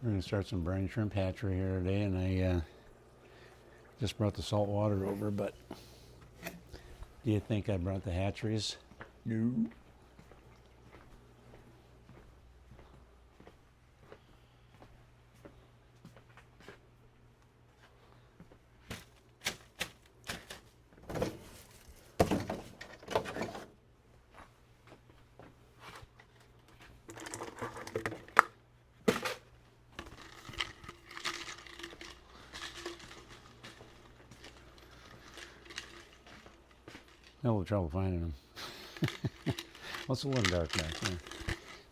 We're going to start some brine shrimp hatchery here today, and I just brought the salt water over, but do you think I brought the hatcheries? No. No, we'll have trouble finding them. What's a little dark back there?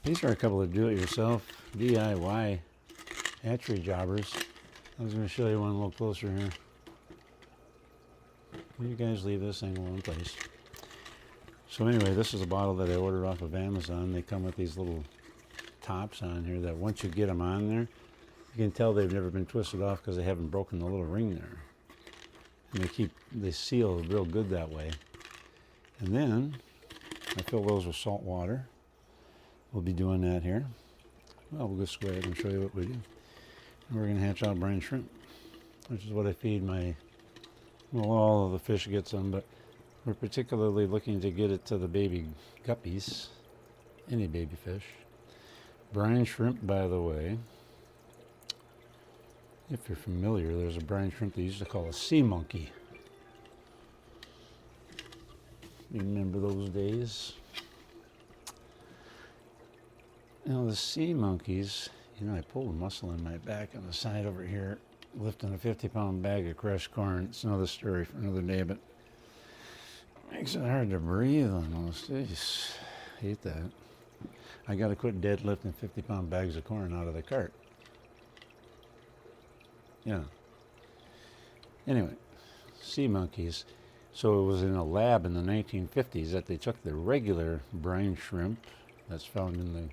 These are a couple of do-it-yourself DIY hatchery jobbers. I was going to show you one a little closer here. You guys leave this thing in place. So anyway, this is a bottle that I ordered off of Amazon. They come with these little tops on here that once you get them on there, you can tell they've never been twisted off because they haven't broken the little ring there. And they seal real good that way. And then I fill those with salt water. We'll be doing that here. Well, we'll just go ahead and show you what we do. And we're going to hatch out brine shrimp, which is what I feed my, well, all of the fish get some, but we're particularly looking to get it to the baby guppies, any baby fish. Brine shrimp, by the way, if you're familiar, there's a brine shrimp they used to call a sea monkey. You remember those days? Now the sea monkeys, you know, I pulled a muscle in my back on the side over here, lifting a 50-pound bag of crushed corn. It's another story for another day, but it makes it hard to breathe on those days. Hate that. I got to quit deadlifting 50-pound bags of corn out of the cart. Yeah. Anyway, sea monkeys. So it was in a lab in the 1950s that they took the regular brine shrimp that's found in the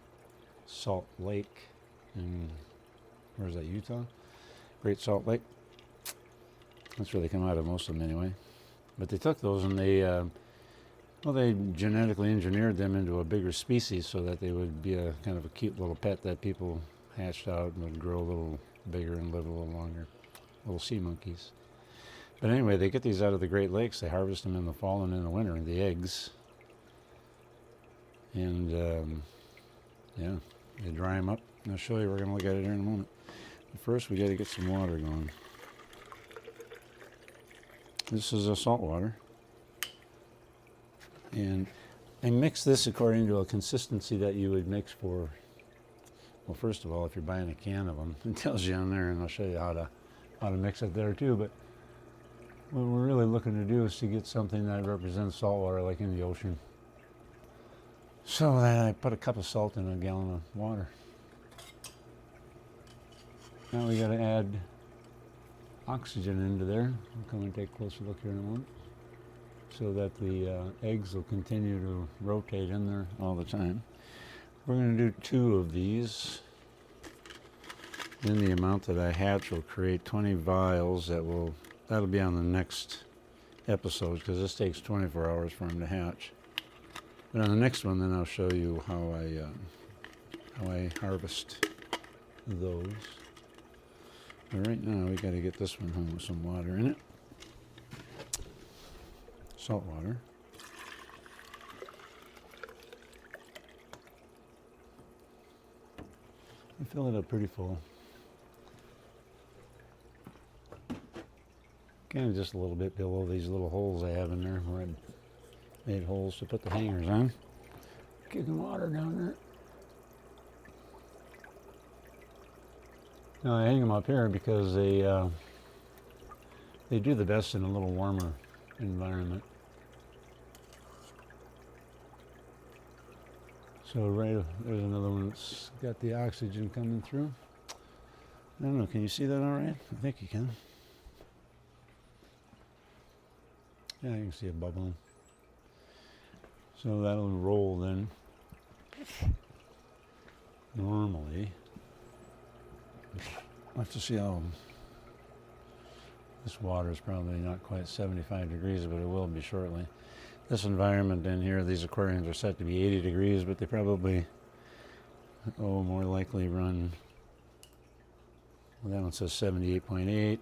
Salt Lake in, where's that, Utah? Great Salt Lake. That's where they come out of, most of them anyway. But they took those and they genetically engineered them into a bigger species so that they would be a kind of a cute little pet that people hatched out and would grow a little bigger and live a little longer. Little sea monkeys. But anyway, they get these out of the Great Lakes. They harvest them in the fall and in the winter, the eggs. And, yeah, they dry them up. And I'll show you, we're going to look at it here in a moment. But first, we got to get some water going. This is a salt water. And I mix this according to a consistency that you would mix for, well, first of all, if you're buying a can of them, it tells you on there, and I'll show you how to mix it there too. But what we're really looking to do is to get something that represents salt water like in the ocean. So then I put a cup of salt in a gallon of water. Now we got to add oxygen into there. I'll come and take a closer look here in a moment. So that the eggs will continue to rotate in there all the time. We're going to do 2 of these. Then the amount that I hatch will create 20 vials that'll be on the next episode because this takes 24 hours for them to hatch. But on the next one, then I'll show you how I harvest those. But right now, we got to get this one home with some water in it. Salt water. I fill it up pretty full. Kind of just a little bit below these little holes I have in there where I made holes to put the hangers on. Kicking water down there. Now I hang them up here because they do the best in a little warmer environment. So right there's another one that's got the oxygen coming through. I don't know, can you see that all right? I think you can. Yeah, you can see it bubbling. So that'll roll then. Normally. I'll have to see how this water is probably not quite 75 degrees, but it will be shortly. This environment in here, these aquariums are set to be 80 degrees, but they probably, more likely run Well, that one says 78.8.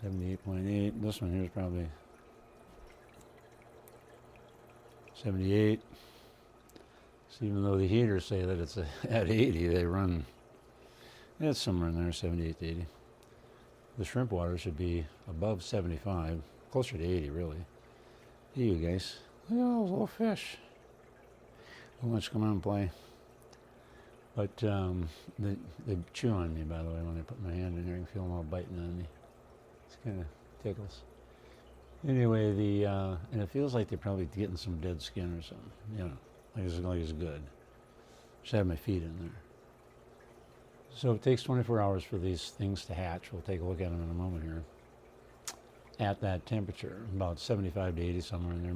78.8. This one here is probably 78. So even though the heaters say that it's at 80, they run, yeah, it's somewhere in there, 78 to 80. The shrimp water should be above 75, closer to 80 really. Here you guys, look at all those little fish. Who wants to come out and play? But they chew on me, by the way, when I put my hand in here. I can feel them all biting on me. It's kind of tickles. Anyway, and it feels like they're probably getting some dead skin or something, you know, like it's good. Just have my feet in there. So it takes 24 hours for these things to hatch. We'll take a look at them in a moment here. At that temperature, about 75 to 80, somewhere in there.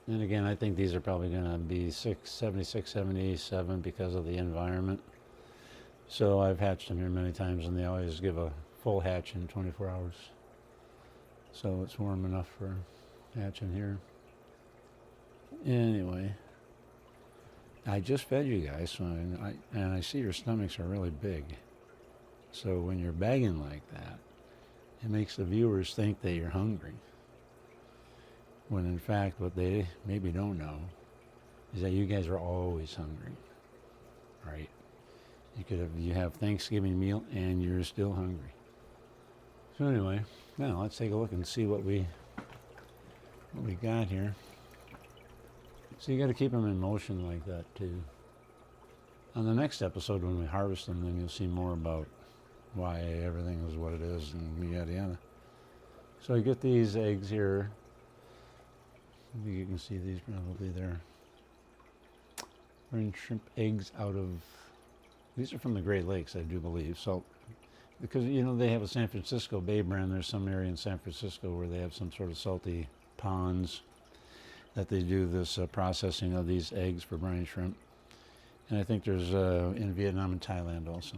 And again, I think these are probably going to be 76, 77 because of the environment. So I've hatched them here many times, and they always give a full hatch in 24 hours. So it's warm enough for hatching here. Anyway, I just fed you guys, so and I see your stomachs are really big. So when you're bagging like that, it makes the viewers think that you're hungry. When in fact, what they maybe don't know is that you guys are always hungry, right? You have Thanksgiving meal and you're still hungry. So anyway, now let's take a look and see what we got here. So you got to keep them in motion like that too. On the next episode, when we harvest them, then you'll see more about why everything is what it is and yada yada. So you get these eggs here. You can see these probably there. Brine shrimp eggs out of, these are from the Great Lakes, I do believe. So, because you know they have a San Francisco Bay brand, there's some area in San Francisco where they have some sort of salty ponds that they do this processing of these eggs for brine shrimp. And I think there's in Vietnam and Thailand also.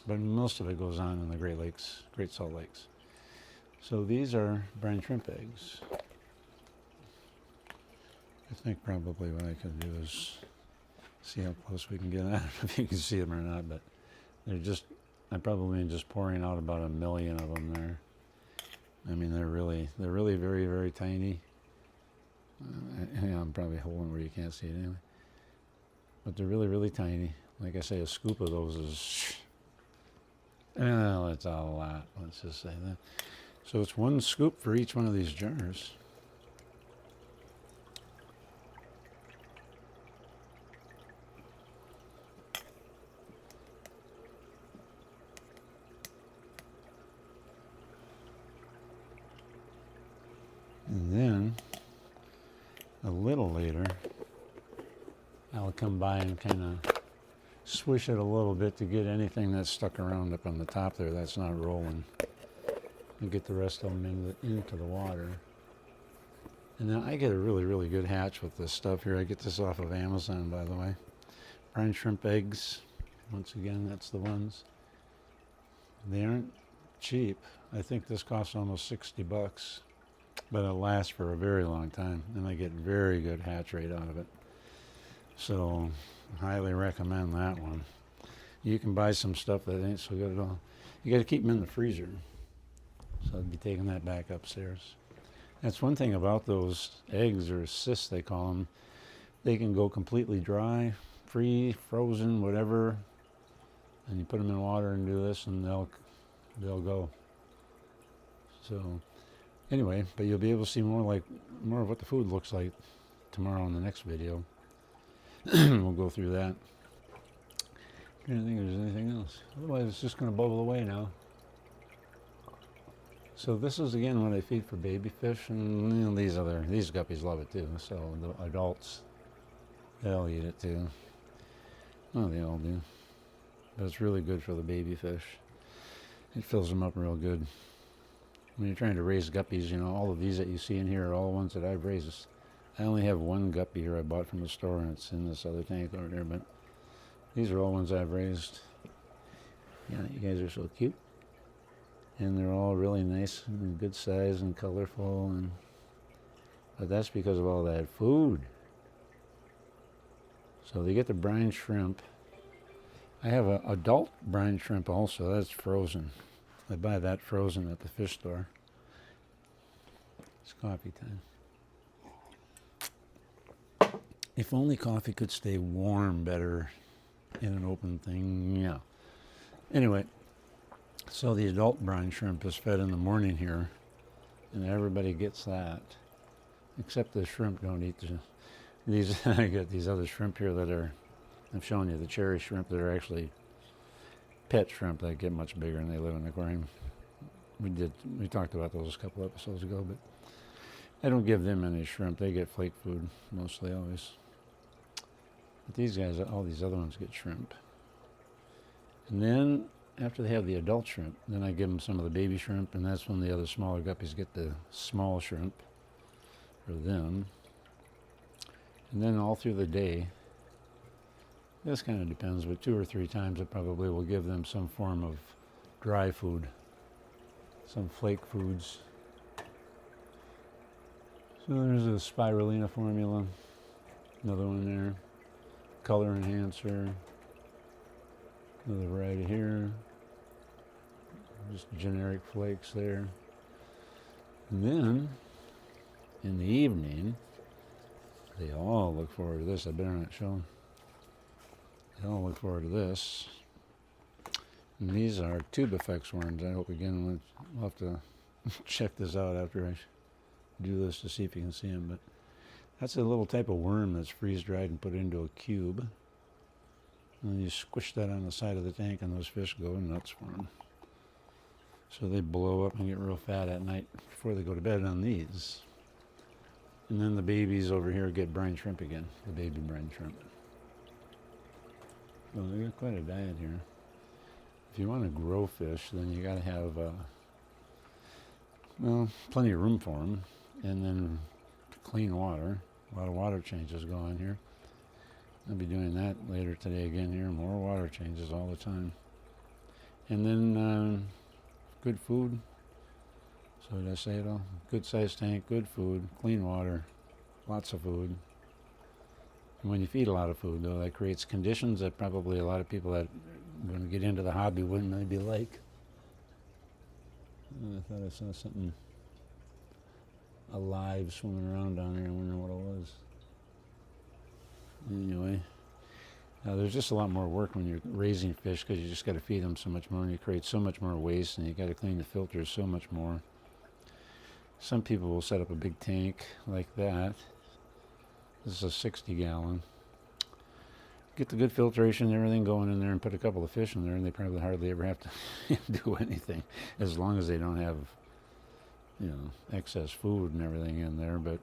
But most of it goes on in the Great Lakes, Great Salt Lakes. So these are brine shrimp eggs. I think probably what I could do is see how close we can get. I don't know if you can see them or not, but they're just, I probably am just pouring out about 1 million of them there. I mean, they're really very, very tiny. I'm probably holding where you can't see it anyway. But they're really, really tiny. Like I say, a scoop of those is, well, it's a lot. Let's just say that. So it's 1 scoop for each one of these jars. And then, a little later, I'll come by and kind of swish it a little bit to get anything that's stuck around up on the top there that's not rolling. And get the rest of them into the water. And then I get a really, really good hatch with this stuff here. I get this off of Amazon, by the way. Brine shrimp eggs. Once again, that's the ones. They aren't cheap. I think this costs almost 60 bucks. But it lasts for a very long time, and I get very good hatch rate out of it. So, highly recommend that one. You can buy some stuff that ain't so good at all. You got to keep them in the freezer. So I'd be taking that back upstairs. That's one thing about those eggs, or cysts they call them. They can go completely dry, free, frozen, whatever. And you put them in water and do this, and they'll go. So. Anyway, but you'll be able to see more of what the food looks like tomorrow in the next video. We'll go through that. I don't think there's anything else. Otherwise, it's just going to bubble away now. So this is again what I feed for baby fish, and you know, these guppies love it too. So the adults, they'll eat it too. Well, they all do. But it's really good for the baby fish. It fills them up real good. When you're trying to raise guppies, you know, all of these that you see in here are all ones that I've raised. I only have 1 guppy here I bought from the store, and it's in this other tank over there, but these are all ones I've raised. Yeah, you guys are so cute. And they're all really nice and good size and colorful, but that's because of all that food. So they get the brine shrimp, I have an adult brine shrimp also. That's frozen. I buy that frozen at the fish store. It's coffee time. If only coffee could stay warm better in an open thing, yeah. Anyway, so the adult brine shrimp is fed in the morning here, and everybody gets that, except the shrimp don't eat these. I get these other shrimp here that are, I'm showing you the cherry shrimp that are actually pet shrimp that get much bigger and they live in the aquarium. We talked about those a couple episodes ago, but I don't give them any shrimp. They get flake food mostly always. But these guys, all these other ones get shrimp. And then after they have the adult shrimp, then I give them some of the baby shrimp, and that's when the other smaller guppies get the small shrimp for them. And then all through the day, this kind of depends, but 2 or 3 times I probably will give them some form of dry food, some flake foods. So there's a spirulina formula, another one there, color enhancer, another variety here, just generic flakes there. And then in the evening, they all look forward to this. I better not show them. They all look forward to this. And these are tube effects worms. I hope again we'll have to check this out after I do this to see if you can see them. But that's a little type of worm that's freeze dried and put into a cube. And then you squish that on the side of the tank and those fish go nuts for them. So they blow up and get real fat at night before they go to bed on these. And then the babies over here get brine shrimp again, the baby brine shrimp. So they got quite a diet here. If you want to grow fish, then you got to have plenty of room for them, and then clean water. A lot of water changes go on here. I'll be doing that later today again here. More water changes all the time. And then good food. So did I say it all? Good sized tank, good food, clean water, lots of food. And when you feed a lot of food, though, that creates conditions that probably a lot of people that are going to get into the hobby wouldn't maybe like. I thought I saw something alive swimming around down there. I wonder what it was. Anyway, there's just a lot more work when you're raising fish because you just got to feed them so much more and you create so much more waste and you got to clean the filters so much more. Some people will set up a big tank like that. This is a 60 gallon. Get the good filtration and everything going in there and put a couple of fish in there and they probably hardly ever have to do anything as long as they don't have, excess food and everything in there. But,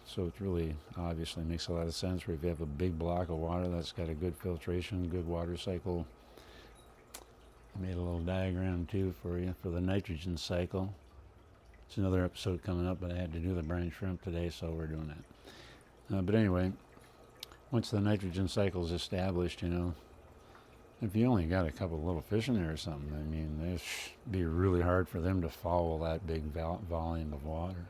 so it really obviously makes a lot of sense where if you have a big block of water that's got a good filtration, good water cycle. I made a little diagram too for you for the nitrogen cycle. It's another episode coming up, but I had to do the brine shrimp today, so we're doing that. But anyway, once the nitrogen cycle is established, if you only got a couple of little fish in there or something, I mean, it'd be really hard for them to follow that big volume of water.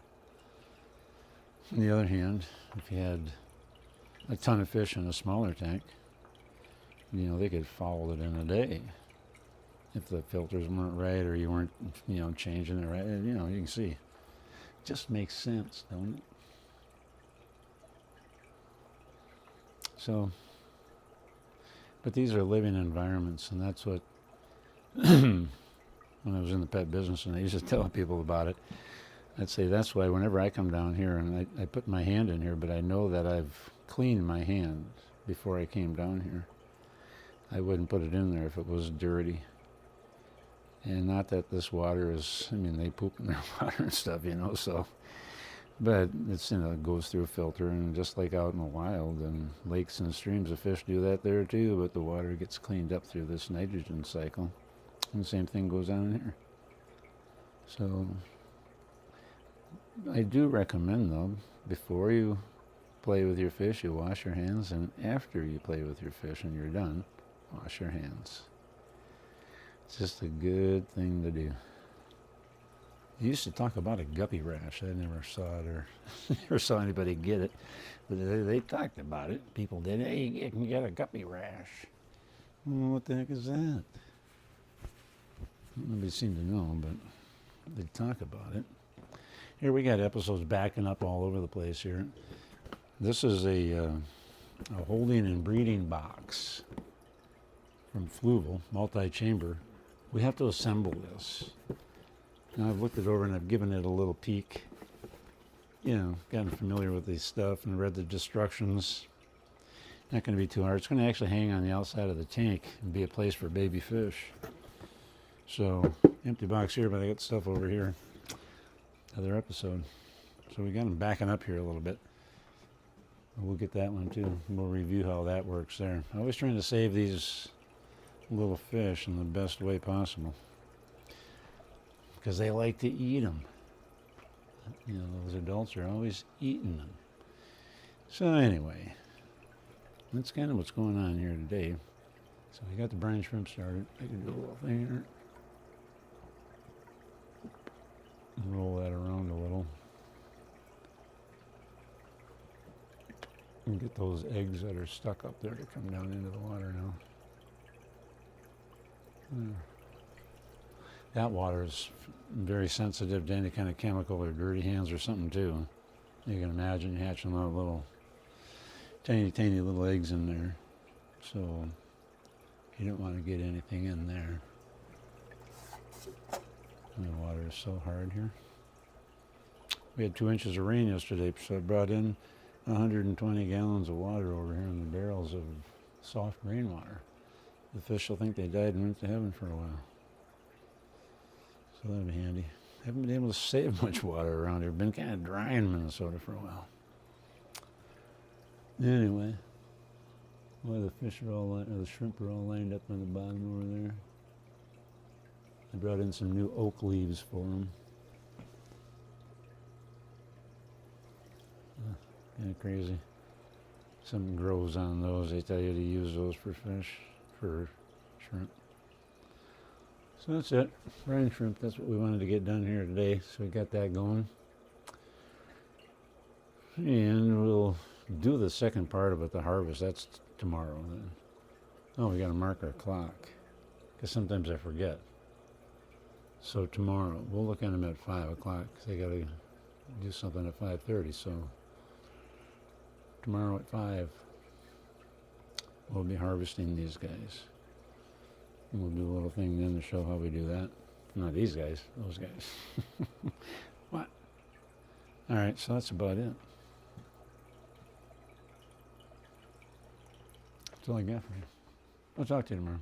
On the other hand, if you had a ton of fish in a smaller tank, they could follow it in a day. If the filters weren't right or you weren't, changing it right, you can see. It just makes sense, don't it? So, but these are living environments, and that's what, when I was in the pet business and I used to tell people about it, I'd say that's why whenever I come down here and I put my hand in here, but I know that I've cleaned my hand before I came down here. I wouldn't put it in there if it was dirty. And not that this water is, they poop in their water and stuff, so. But it's, it goes through a filter, and just like out in the wild and lakes and streams, the fish do that there too, but the water gets cleaned up through this nitrogen cycle. And the same thing goes on here. So I do recommend, though, before you play with your fish, you wash your hands, and after you play with your fish and you're done, wash your hands. It's just a good thing to do. You used to talk about a guppy rash. I never saw it or never saw anybody get it. But they talked about it. People did. Hey, you can get a guppy rash. What the heck is that? Nobody seemed to know, but they talk about it. Here we got episodes backing up all over the place here. This is a holding and breeding box from Fluval, multi-chamber. We have to assemble this. Now I've looked it over and I've given it a little peek. You know, gotten familiar with this stuff and read the instructions. Not going to be too hard. It's going to actually hang on the outside of the tank and be a place for baby fish. So, empty box here, but I got stuff over here. Other episode. So we got them backing up here a little bit. We'll get that one too. We'll review how that works there. I'm always trying to save these little fish in the best way possible, because they like to eat them. You know, those adults are always eating them. So anyway, that's kind of what's going on here today. So we got the brine shrimp started. I can do a little thing here. Roll that around a little. And get those eggs that are stuck up there to come down into the water now. That water is very sensitive to any kind of chemical or dirty hands or something too. You can imagine hatching a lot of little tiny little eggs in there. So you don't want to get anything in there. And the water is so hard here. We had 2 inches of rain yesterday, so I brought in 120 gallons of water over here in the barrels of soft rainwater. The fish will think they died and went to heaven for a while. So that'll be handy. Haven't been able to save much water around here. Been kind of dry in Minnesota for a while. Anyway, well, the fish are all, or the shrimp are all lined up on the bottom over there. I brought in some new oak leaves for them. Kind of crazy. Something grows on those. They tell you to use those for fish, for shrimp. So that's it. Brine shrimp, that's what we wanted to get done here today. So we got that going. And we'll do the second part of it, the harvest. That's tomorrow then. Oh, we got to mark our clock, because sometimes I forget. So tomorrow, we'll look at them at 5 o'clock, because they got to do something at 5:30. So tomorrow at 5, we'll be harvesting these guys. And we'll do a little thing then to show how we do that. Not these guys, those guys. What? All right, so that's about it. That's all I got for you. I'll talk to you tomorrow.